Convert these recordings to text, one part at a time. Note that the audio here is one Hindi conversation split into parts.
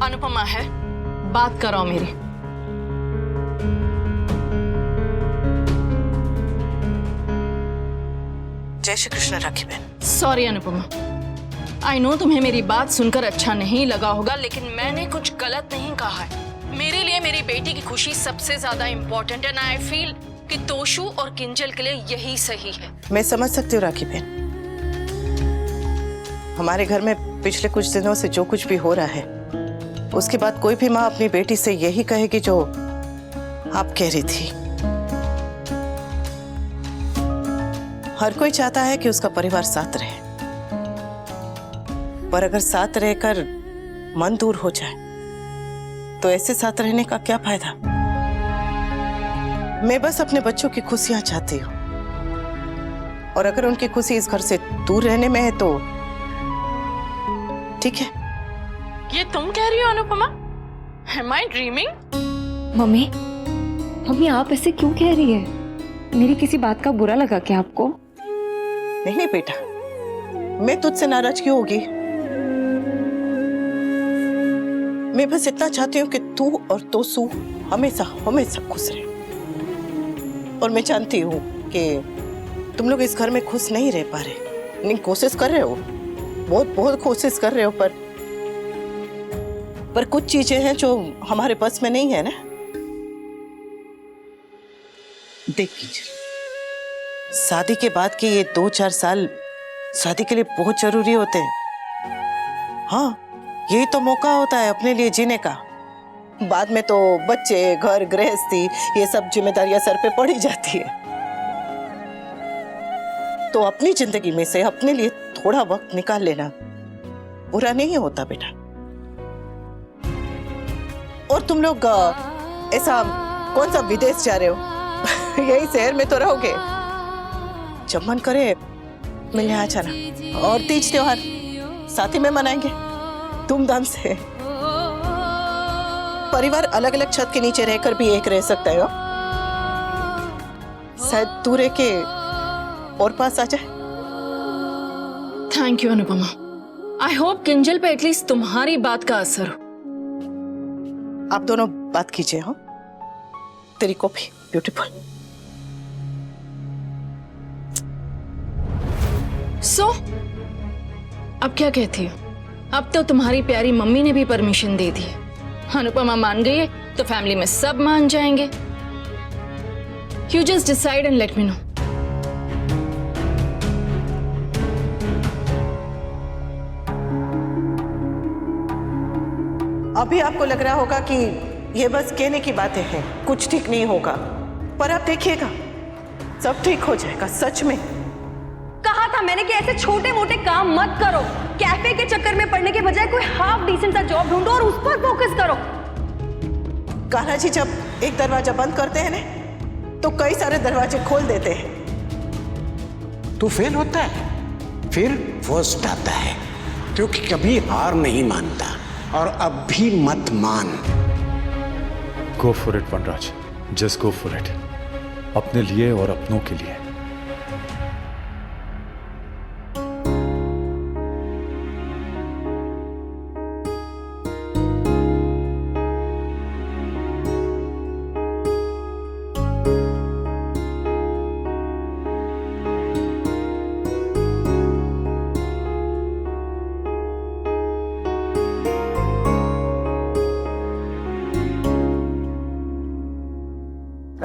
अनुपमा है, बात कराओ मेरी। जय श्री कृष्ण राखी बहन। सॉरी अनुपमा, आई नो तुम्हें मेरी बात सुनकर अच्छा नहीं लगा होगा, लेकिन मैंने कुछ गलत नहीं कहा है। मेरे लिए मेरी बेटी की खुशी सबसे ज्यादा इम्पोर्टेंट है, एंड आई फील कि तोशु और किंजल के लिए यही सही है। मैं समझ सकती हूँ राखी बहन, हमारे घर में पिछले कुछ दिनों से जो कुछ भी हो रहा है, उसके बाद कोई भी माँ अपनी बेटी से यही कहेगी जो आप कह रही थी। हर कोई चाहता है कि उसका परिवार साथ रहे, पर अगर साथ रहकर मन दूर हो जाए तो ऐसे साथ रहने का क्या फायदा। मैं बस अपने बच्चों की खुशियां चाहती हूँ, और अगर उनकी खुशी इस घर से दूर रहने में है तो ठीक है। ये तुम कह रही हो Anupama? Am I dreaming? Mummy, mummy आप ऐसे क्यों कह रही है? मेरी किसी बात का बुरा लगा क्या आपको? नहीं नहीं बेटा, मैं तुझसे नाराज क्यों होगी? मैं बस इतना चाहती हूँ कि तू और तोसु हमेशा हमेशा खुश रहे। और मैं जानती हूँ कि तुम लोग इस घर में खुश नहीं रह पा रहे, नहीं कोशिश कर रहे हो, बहुत बहुत कोशिश कर रहे हो, पर कुछ चीजें हैं जो हमारे बस में नहीं है ना। देख कीजिए, शादी के बाद के ये 2-4 साल शादी के लिए बहुत जरूरी होते हैं। हाँ, यही तो मौका होता है अपने लिए जीने का। बाद में तो बच्चे, घर गृहस्थी, ये सब जिम्मेदारियां सर पे पड़ ही जाती है। तो अपनी जिंदगी में से अपने लिए थोड़ा वक्त निकाल लेना बुरा नहीं होता बेटा। और तुम लोग ऐसा कौन सा विदेश जा रहे हो? यही शहर में तो रहोगे। जब मन करे मिलने आ जाना, और तीज त्योहार साथ ही में मनाएंगे धूमधाम से। परिवार अलग अलग छत के नीचे रहकर भी एक रह सकता है। शायद तू रह के और पास आ जाए। Thank you Anupama. I hope Kinjal पे एटलीस्ट तुम्हारी बात का असर हो। आप दोनों बात कीजिए। हाँ, तेरी कॉफी ब्यूटीफुल। सो अब क्या कहती हो? अब तो तुम्हारी प्यारी मम्मी ने भी परमिशन दे दी है। अनुपमा मान गई है तो फैमिली में सब मान जाएंगे। You just decide and let me know. अभी आपको लग रहा होगा कि ये बस कहने की बातें हैं, कुछ ठीक नहीं होगा, पर आप देखिएगा सब ठीक हो जाएगा। सच में कहा था मैंने कि ऐसे छोटे मोटे काम मत करो। कैफे के चक्कर में पड़ने के बजाय कोई हाफ डिसेंट सा जॉब ढूंढो और उस पर फोकस करो। कान्हा जी जब एक दरवाजा बंद करते हैं ना, तो कई सारे दरवाजे खोल देते हैं। तू फेल होता है, फिर फर्स्ट आता है, क्योंकि कभी हार नहीं मानता। और अब भी मत मान। Go for it Vanraj, just go for it, अपने लिए और अपनों के लिए।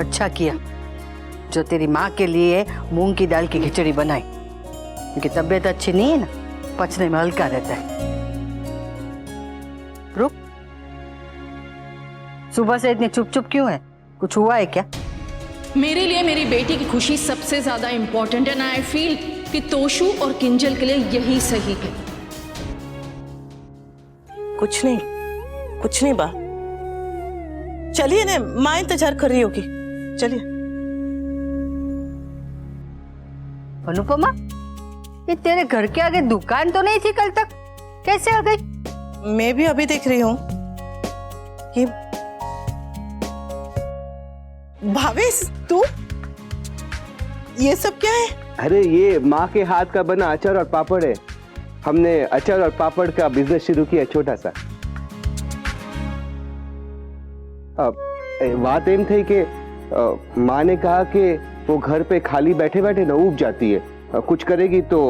अच्छा किया जो तेरी माँ के लिए मूंग की दाल की खिचड़ी बनाई, उनकी तबीयत अच्छी नहीं है ना, पचने में हल्का रहता है। रुक, सुबह से इतनी चुप चुप क्यों है? कुछ हुआ है क्या? मेरे लिए मेरी बेटी की खुशी सबसे ज्यादा इंपॉर्टेंट है, एंड आई फील कि तोशु और किंजल के लिए यही सही है। कुछ नहीं बा, चलिए ना, माँ इंतजार कर रही होगी, चलिए। अनुपमा, ये तेरे घर के आगे दुकान तो नहीं थी कल तक, कैसे आ गई? मैं भी अभी देख रही हूँ। ये भावेश, तू ये सब क्या है? अरे ये माँ के हाथ का बना अचार और पापड़ है। हमने अचार और पापड़ का बिजनेस शुरू किया, छोटा सा। बात एम थी कि माँ ने कहा कि वो घर पे खाली बैठे बैठे ना ऊब जाती है, कुछ करेगी तो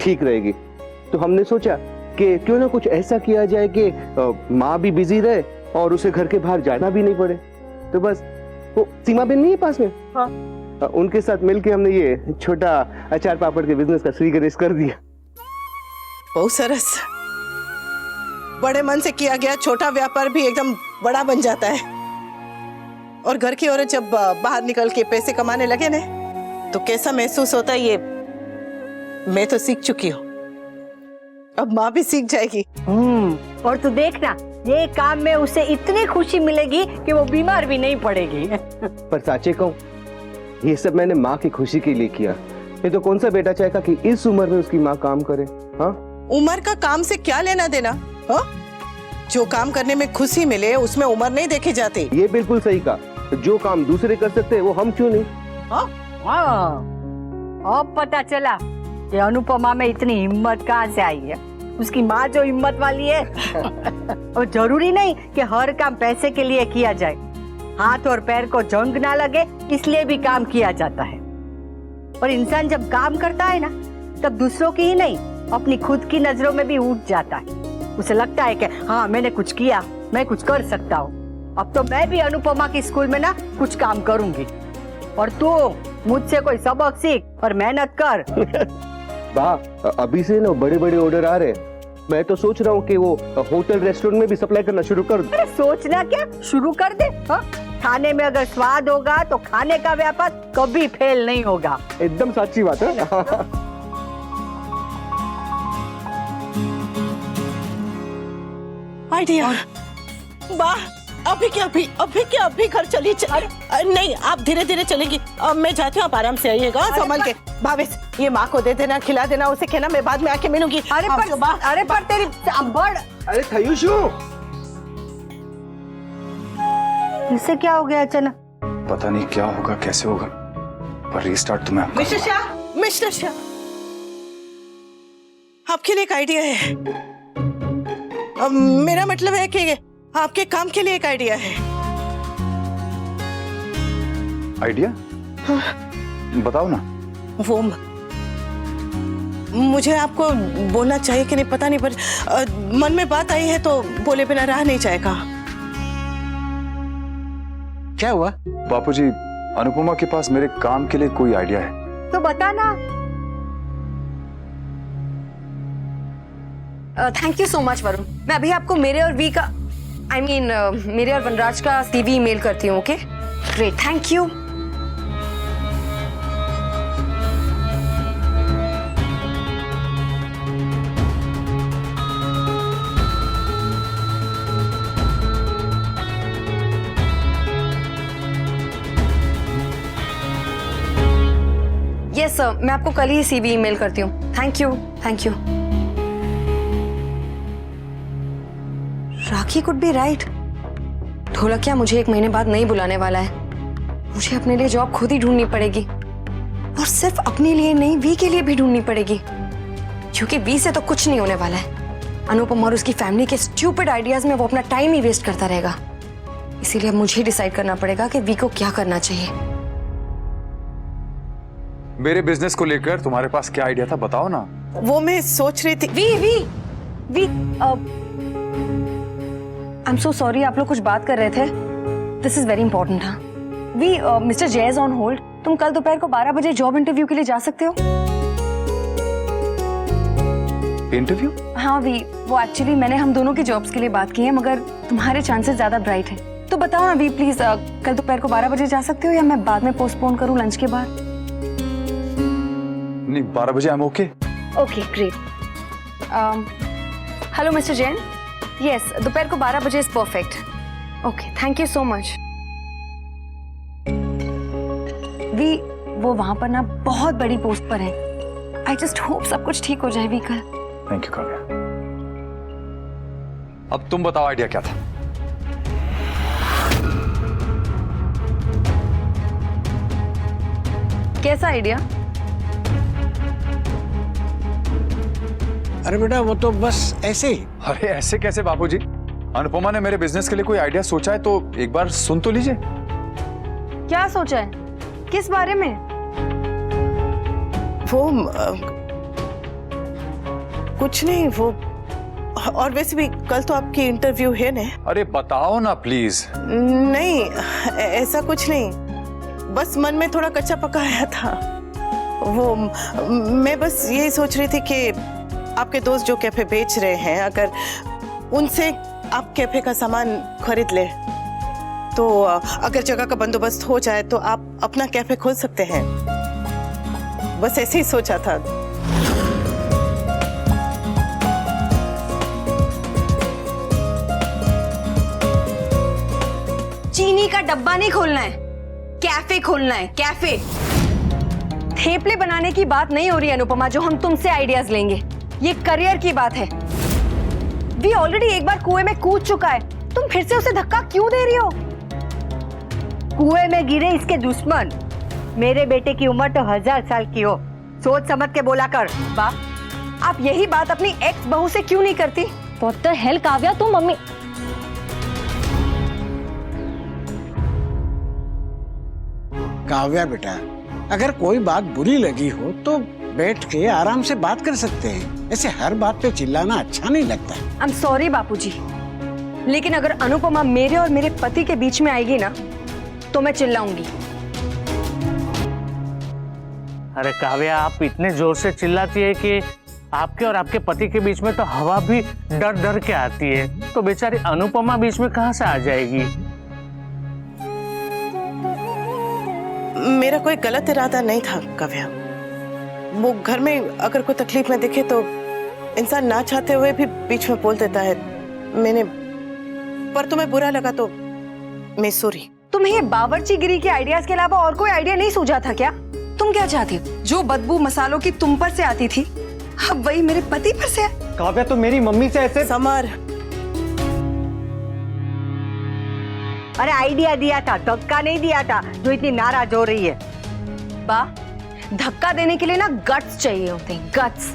ठीक रहेगी। तो हमने सोचा कि क्यों ना कुछ ऐसा किया जाए कि माँ भी बिजी रहे और उसे घर के बाहर जाना भी नहीं पड़े। तो बस वो सीमा बेन नहीं है पास में, हाँ, उनके साथ मिलके हमने ये छोटा अचार पापड़ के बिजनेस का श्री गणेश कर दिया। बहुत सरस, बड़े मन से किया गया छोटा व्यापार भी एकदम बड़ा बन जाता है। और घर की औरत जब बाहर निकल के पैसे कमाने लगे ना, तो कैसा महसूस होता है ये मैं तो सीख चुकी हूँ, अब माँ भी सीख जाएगी। और तू देखना, ये काम में उसे इतनी खुशी मिलेगी कि वो बीमार भी नहीं पड़ेगी। पर साचे कहूं, ये सब मैंने माँ की खुशी के लिए किया। ये तो कौन सा बेटा चाहेगा कि इस उम्र में उसकी माँ काम करे? हाँ, उम्र का काम से क्या लेना देना? हाँ, जो काम करने में खुशी मिले उसमें उम्र नहीं देखी जाती। ये बिल्कुल सही कहा। जो काम दूसरे कर सकते हैं वो हम क्यों नहीं? हाँ, अब पता चला कि अनुपमा में इतनी हिम्मत कहाँ से आई है। उसकी माँ जो हिम्मत वाली है। और जरूरी नहीं कि हर काम पैसे के लिए किया जाए, हाथ और पैर को जंग ना लगे इसलिए भी काम किया जाता है। और इंसान जब काम करता है ना, तब दूसरों की ही नहीं अपनी खुद की नजरों में भी उठ जाता है। उसे लगता है कि हाँ, मैंने कुछ किया, मैं कुछ कर सकता हूँ। अब तो मैं भी अनुपमा की स्कूल में ना कुछ काम करूंगी, और तू मुझसे कोई सबक सीख और मेहनत कर। वाह, अभी से ना बड़े बड़े ऑर्डर आ रहे हैं। मैं तो सोच रहा हूँ कि वो होटल रेस्टोरेंट में भी सप्लाई करना शुरू कर दूं। अरे सोचना क्या, शुरू कर दे। हाँ? खाने में अगर स्वाद होगा तो खाने का व्यापार कभी फेल नहीं होगा। एकदम सच्ची बात है। आइडिया, वाह, अभी घर चली नहीं, आप धीरे धीरे चलेंगी। अब मैं जाती हूँ, आप आराम से आइएगा, संभल के। भावेश, ये माँ को दे देना, खिला देना, उसे कहना मैं बाद में आके मिलूंगी। अरे पर तेरी बड़, अरे थयुशु, इससे क्या हो गया अचानक? पता नहीं क्या होगा, कैसे होगा, पर रीस्टार्ट तो मैं आपको। मिस्टर शाह, आपके लिए एक आइडिया है। मेरा मतलब है कि आपके काम के लिए एक आइडिया है। आइडिया? बताओ ना। वो मुझे आपको बोलना चाहिए कि नहीं पता नहीं, पर मन में बात आई है तो बोले बिना रहा नहीं जाएगा। क्या हुआ? बापूजी, अनुपमा के पास मेरे काम के लिए कोई आइडिया है तो बता ना। Thank you so much Varun. मैं अभी आपको मेरे और वी का मेरे और वनराज का सीवी ईमेल करती हूँ। Okay, great, thank you. Yes sir, मैं आपको कल ही सीवी ईमेल करती हूँ। Thank you, thank you. Rakhi could be right. Dholakia मुझे 1 महीने बाद नहीं बुलाने वाला है। मुझे अपने लिए जॉब खुद ही ढूंढनी पड़ेगी, और सिर्फ अपने लिए नहीं, वी के लिए भी ढूंढनी पड़ेगी, क्योंकि वी से तो कुछ नहीं होने वाला है। अनुपम और उसकी फैमिली के स्टूपिड आइडियाज में वो अपना टाइम ही वेस्ट करता रहेगा। इसीलिए अब मुझे डिसाइड करना पड़ेगा कि वी को क्या करना चाहिए। मेरे बिजनेस को लेकर तुम्हारे पास क्या आइडिया था, बताओ ना। वो मैं सोच रही थी। वी आई एम सो सॉरी, आप लोग कुछ बात कर रहे थे। This is very important. हाँ वी, mister Jai is on hold. तुम कल दोपहर को 12 बजे जॉब इंटरव्यू के लिए जा सकते हो। इंटरव्यू? हाँ वी, वो एक्चुअली मैंने हम दोनों की जॉब्स के लिए बात की है, मगर तुम्हारे चांसेस ज्यादा ब्राइट हैं। तो बताओ ना वी, प्लीज कल दोपहर को 12 बजे जा सकते हो, या मैं बाद में पोस्टपोन करूँ लंच के बाद? नहीं, 12 बजे I am okay. Okay, great. Hello mister Jain, yes, दोपहर को 12 बजे is perfect. Okay, thank you so much. वी, वो वहां पर ना बहुत बड़ी पोस्ट पर है। आई जस्ट होप सब कुछ ठीक हो जाए वी कल। Thank you Kavya. अब तुम बताओ आइडिया क्या था? कैसा आइडिया? अरे बेटा, वो तो बस ऐसे ही। अरे ऐसे कैसे बापूजी? अनुपमा ने मेरे बिजनेस के लिए कोई आइडिया सोचा है तो एक बार सुन तो लीजिए। क्या सोचा है? किस बारे में? वो कुछ नहीं, वो और वैसे भी कल तो आपकी इंटरव्यू है ना। अरे बताओ ना प्लीज। नहीं, ऐसा कुछ नहीं, बस मन में थोड़ा कच्चा पका आया था। वो मैं बस यही सोच रही थी कि आपके दोस्त जो कैफे बेच रहे हैं, अगर उनसे आप कैफे का सामान खरीद ले तो अगर जगह का बंदोबस्त हो जाए तो आप अपना कैफे खोल सकते हैं। बस ऐसे ही सोचा था। चीनी का डब्बा नहीं खोलना है, कैफे खोलना है, कैफे। थेपले बनाने की बात नहीं हो रही अनुपमा, जो हम तुमसे आइडियाज लेंगे। ये करियर की बात है। वी ऑलरेडी एक बार कुएं में कूद चुका है, तुम फिर से उसे धक्का क्यों दे रही हो? कुएं में गिरे इसके दुश्मन। मेरे बेटे की उम्र तो 1000 साल की हो, सोच समझ के बोला कर। वाह, आप यही बात अपनी एक्स बहू से क्यों नहीं करती? व्हाट द हेल काव्या, तुम मम्मी। काव्या बेटा, अगर कोई बात बुरी लगी हो तो बैठ के आराम से बात कर सकते हैं। ऐसे हर बात पे चिल्लाना अच्छा नहीं लगता। आई एम सॉरी बापूजी, लेकिन अगर अनुपमा मेरे और मेरे पति के बीच में आएगी ना तो मैं चिल्लाऊंगी। अरे काव्या, आप इतने जोर से चिल्लाती है कि आपके और आपके पति के बीच में तो हवा भी डर डर के आती है, तो बेचारी अनुपमा बीच में कहां से आ जाएगी? मेरा कोई गलत इरादा नहीं था काव्या। वो घर में अगर कोई तकलीफ में दिखे तो इंसान ना चाहते हुए भी बीच में बोल देता है। मैंने पर तुम्हें बुरा लगा तो मैं सॉरी। तुम्हें ये बावर्चीगिरी के आइडियाज के अलावा और कोई आइडिया नहीं सूझा था क्या? तुम क्या चाहती हो? जो बदबू मसालों की तुम पर से आती थी, अब वही मेरे पति पर से है। काव्या तो मेरी मम्मी से ऐसे समर, अरे आइडिया दिया था, धक्का नहीं दिया था जो इतनी नाराज हो रही है। बा, धक्का देने के लिए ना गट्स चाहिए होते हैं, गट्स,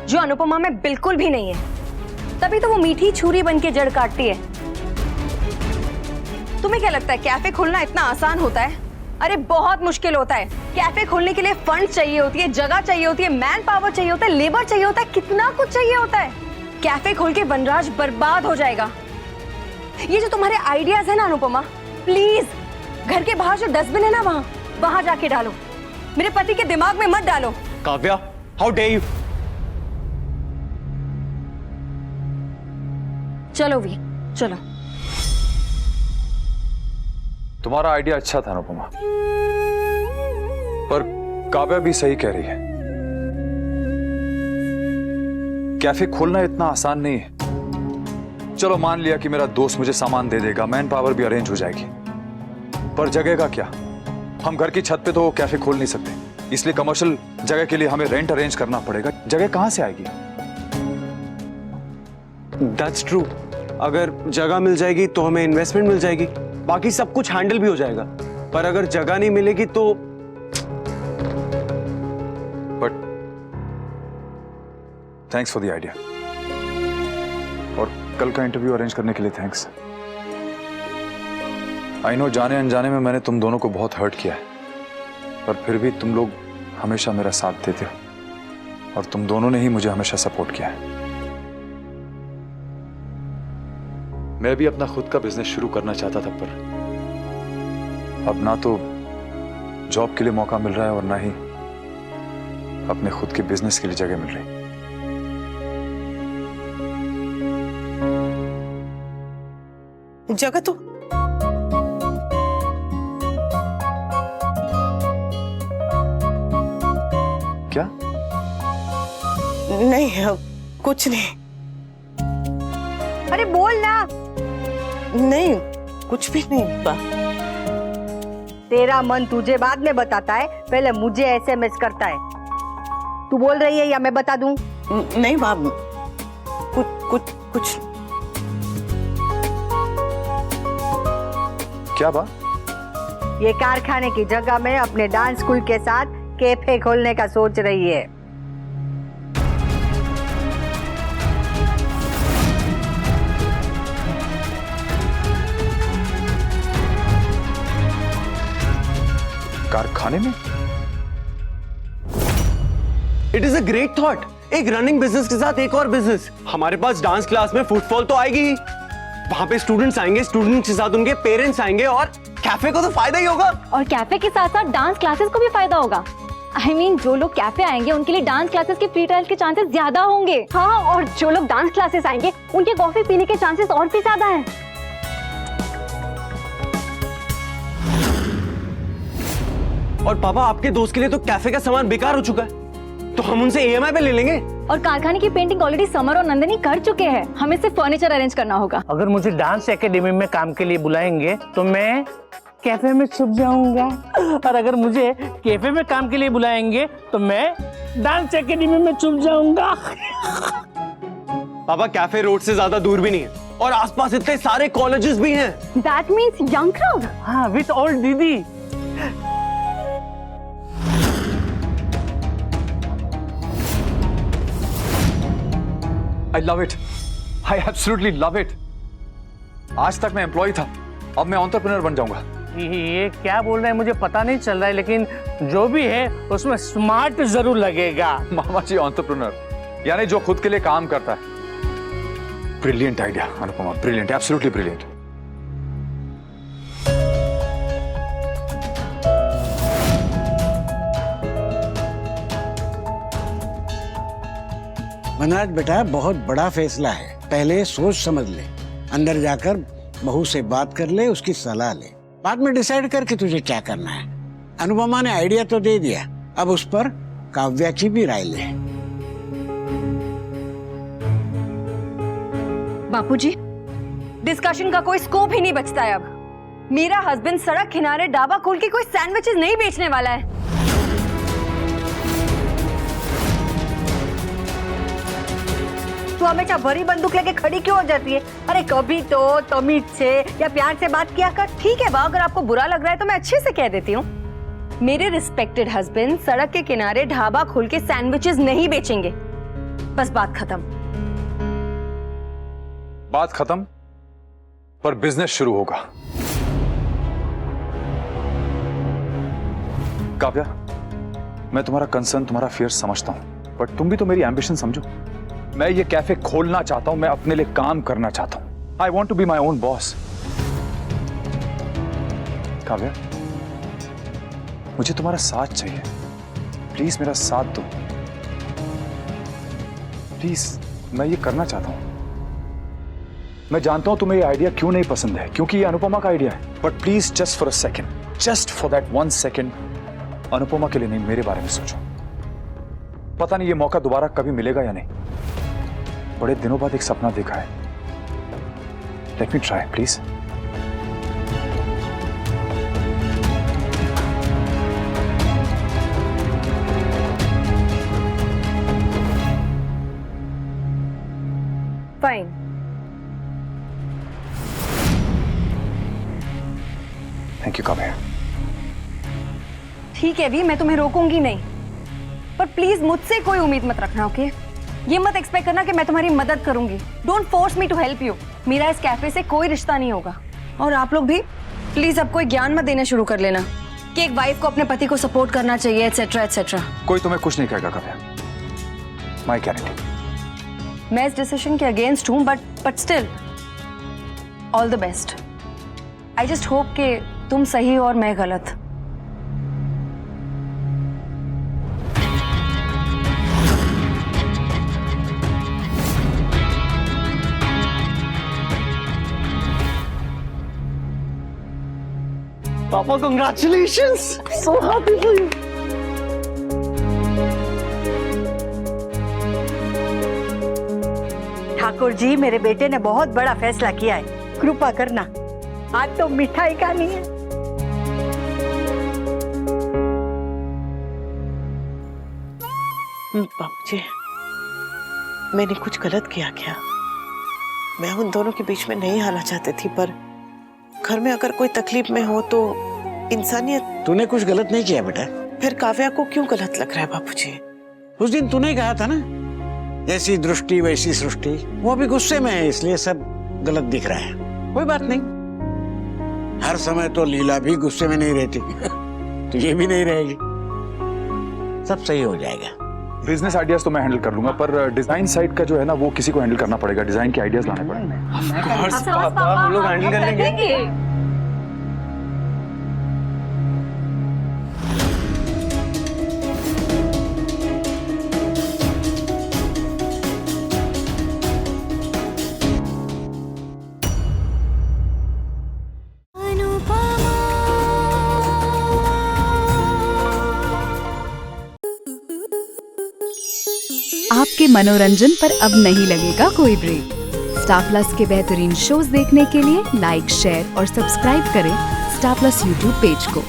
जो अनुपमा में बिल्कुल भी नहीं है। तभी तो वो मीठी छुरी बन के जड़ काटती है। तुम्हें क्या लगता है कैफे खोलना इतना आसान होता है? अरे बहुत मुश्किल होता है। कैफे खोलने के लिए फंड चाहिए होती है, जगह चाहिए होती है, मैन पावर चाहिए होता है, लेबर चाहिए होता है, कितना कुछ चाहिए होता है। कैफे खोल के वनराज बर्बाद हो जाएगा। ये जो तुम्हारे आइडियाज है ना अनुपमा, प्लीज घर के बाहर जो डस्टबिन है ना, वहां जाके डालो। मेरे पति के दिमाग में मत डालो। Kavya, how dare you. चलो वी, चलो। तुम्हारा आइडिया अच्छा था अनुपमा, पर काव्या भी सही कह रही है। कैफे खोलना इतना आसान नहीं है। चलो मान लिया कि मेरा दोस्त मुझे सामान दे देगा, मैन पावर भी अरेंज हो जाएगी, पर जगह का क्या? हम घर की छत पे तो कैफे खोल नहीं सकते, इसलिए कमर्शियल जगह के लिए हमें रेंट अरेंज करना पड़ेगा। जगह कहां से आएगी? That's true. अगर जगह मिल जाएगी तो हमें इन्वेस्टमेंट मिल जाएगी, बाकी सब कुछ हैंडल भी हो जाएगा। पर अगर जगह नहीं मिलेगी तो but thanks for the idea, और कल का इंटरव्यू अरेंज करने के लिए थैंक्स। आई नो जाने अनजाने में मैंने तुम दोनों को बहुत हर्ट किया है, पर फिर भी तुम लोग हमेशा मेरा साथ देते हो, और तुम दोनों ने ही मुझे हमेशा सपोर्ट किया है। मैं भी अपना खुद का बिजनेस शुरू करना चाहता था, पर अब ना तो जॉब के लिए मौका मिल रहा है और ना ही अपने खुद के बिजनेस के लिए जगह मिल रही। जगह तो क्या? नहीं, कुछ नहीं। अरे बोल ना। नहीं, कुछ भी नहीं बा। तेरा मन तुझे बाद में बताता है, पहले मुझे एसएमएस करता है। तू बोल रही है या मैं बता दूं? नहीं बा, कुछ क्या बा? ये कारखाने की जगह में अपने डांस स्कूल के साथ कैफे खोलने का सोच रही है। कारखाने में? It is a great thought. एक रनिंग बिजनेस के साथ एक और बिजनेस। हमारे पास डांस क्लास में फुटफॉल तो आएगी ही, वहां पे स्टूडेंट्स आएंगे, स्टूडेंट्स के साथ उनके पेरेंट्स आएंगे, और कैफे को तो फायदा ही होगा। और कैफे के साथ साथ डांस क्लासेस को भी फायदा होगा। I mean, जो लोग कैफे आएंगे उनके लिए डांस क्लासेस के फ्री ट्रायल के चांसेस ज्यादा होंगे। हाँ, और जो लोग डांस क्लासेस आएंगे उनके कॉफी पीने के चांसेस और भी ज्यादा हैं। और पापा, आपके दोस्त के लिए तो कैफे का सामान बेकार हो चुका है, तो हम उनसे EMI पे ले लेंगे। और कारखाने की पेंटिंग ऑलरेडी समर और नंदनी कर चुके हैं, हमें सिर्फ फर्नीचर अरेंज करना होगा। अगर मुझे डांस एकेडमी में काम के लिए बुलाएंगे तो मैं कैफे में छुप जाऊंगा, और अगर मुझे कैफे में काम के लिए बुलाएंगे तो मैं डांस एकेडमी में छुप जाऊंगा। पापा, कैफे रोड से ज्यादा दूर भी नहीं है, और आसपास इतने सारे कॉलेजेस भी हैं। That means young crowd. हाँ, विथ ओल्ड दीदी। I love it. I absolutely love it. आज तक मैं एम्प्लॉय था, अब मैं एंटरप्रेन्योर बन जाऊंगा। ये क्या बोल रहे हैं मुझे पता नहीं चल रहा है, लेकिन जो भी है उसमें स्मार्ट जरूर लगेगा। मामा जी, एंटरप्रेन्योर यानी जो खुद के लिए काम करता है। Brilliant idea Anupama, brilliant, absolutely brilliant. Manraj बेटा, बहुत बड़ा फैसला है, पहले सोच समझ ले, अंदर जाकर बहू से बात कर ले, उसकी सलाह ले, बाद में डिसाइड करके तुझे क्या करना है। अनुपमा ने आइडिया तो दे दिया, अब उस पर काव्या की भी राय ले। बापूजी, डिस्कशन का कोई स्कोप ही नहीं बचता है अब। मेरा हस्बैंड सड़क किनारे ढाबा खोल के कोई सैंडविचेस नहीं बेचने वाला है। तू हमेशा बड़ी बंदूक लेके खड़ी क्यों हो जाती है? अरे कभी तो तमीज से या प्यार से बात किया कर। ठीक है बा, अगर आपको बुरा लग रहा है तो मैं अच्छे से कह देती हूँ। मेरे रिस्पेक्टेड हस्बैंड सड़क के किनारे ढाबा खोल के सैंडविचेस नहीं बेचेंगे, बस बात खत्म। बात खत्म, पर बिजनेस शुरू होगा। काव्या, मैं तुम्हारा कंसर्न, तुम्हारा फियर समझता हूं, बट तुम भी तो मेरी एम्बिशन समझो। मैं ये कैफे खोलना चाहता हूं, मैं अपने लिए काम करना चाहता हूं। I want to be my own boss. Kavya, मुझे तुम्हारा साथ चाहिए, प्लीज मेरा साथ दो, प्लीज। मैं ये करना चाहता हूं। मैं जानता हूं तुम्हें ये आइडिया क्यों नहीं पसंद है, क्योंकि ये अनुपमा का आइडिया है, but please just for a second, just for that 1 second, Anupama के लिए नहीं, मेरे बारे में सोचो। पता नहीं ये मौका दोबारा कभी मिलेगा या नहीं। बड़े दिनों बाद एक सपना देखा है। Let me try please. Fine, thank you Kavya. ठीक है भी, मैं तुम्हें रोकूंगी नहीं, पर प्लीज मुझसे कोई उम्मीद मत रखना, ओके? ये मत एक्सपेक्ट करना कि मैं तुम्हारी मदद करूंगी। Don't force me to help you. मेरा इस कैफे से कोई रिश्ता नहीं होगा। और आप लोग भी प्लीज अब कोई ज्ञान मत देना शुरू कर लेना कि एक वाइफ को अपने पति को सपोर्ट करना चाहिए, एटसेट्रा एटसेट्रा। कोई तुम्हें कुछ नहीं कहेगा काव्या, माय गारंटी। मैं इस डिसीजन के अगेंस्ट हूं, but still all the best. I just hope कि तुम सही और मैं गलत। पापा, congratulations! So happy for you. Thakur ji, मेरे बेटे ने बहुत बड़ा फैसला किया है, कृपा करना। आज तो मिठाई खानी है। बाबूजी, मैंने कुछ गलत किया क्या? मैं उन दोनों के बीच में नहीं आना चाहती थी, पर घर में अगर कोई तकलीफ में हो तो इंसानियत। तूने कुछ गलत नहीं किया बेटा। फिर काव्या को क्यों गलत लग रहा है बाबूजी? उस दिन तूने ही कहा था ना, जैसी दृष्टि वैसी सृष्टि। वो भी गुस्से में है, इसलिए सब गलत दिख रहा है। कोई बात नहीं, हर समय तो लीला भी गुस्से में नहीं रहती। तो ये भी नहीं रहेगी। सब सही हो जाएगा। बिजनेस आइडियाज तो मैं हैंडल कर लूंगा, पर डिजाइन साइड का जो है ना वो किसी को हैंडल करना पड़ेगा। डिजाइन के आइडियाज लाने पड़ेंगे। हम लोग हैंडल कर लेंगे। आपके मनोरंजन पर अब नहीं लगेगा कोई ब्रेक। स्टार प्लस के बेहतरीन शोज देखने के लिए लाइक, शेयर और सब्सक्राइब करें स्टार प्लस यूट्यूब पेज को।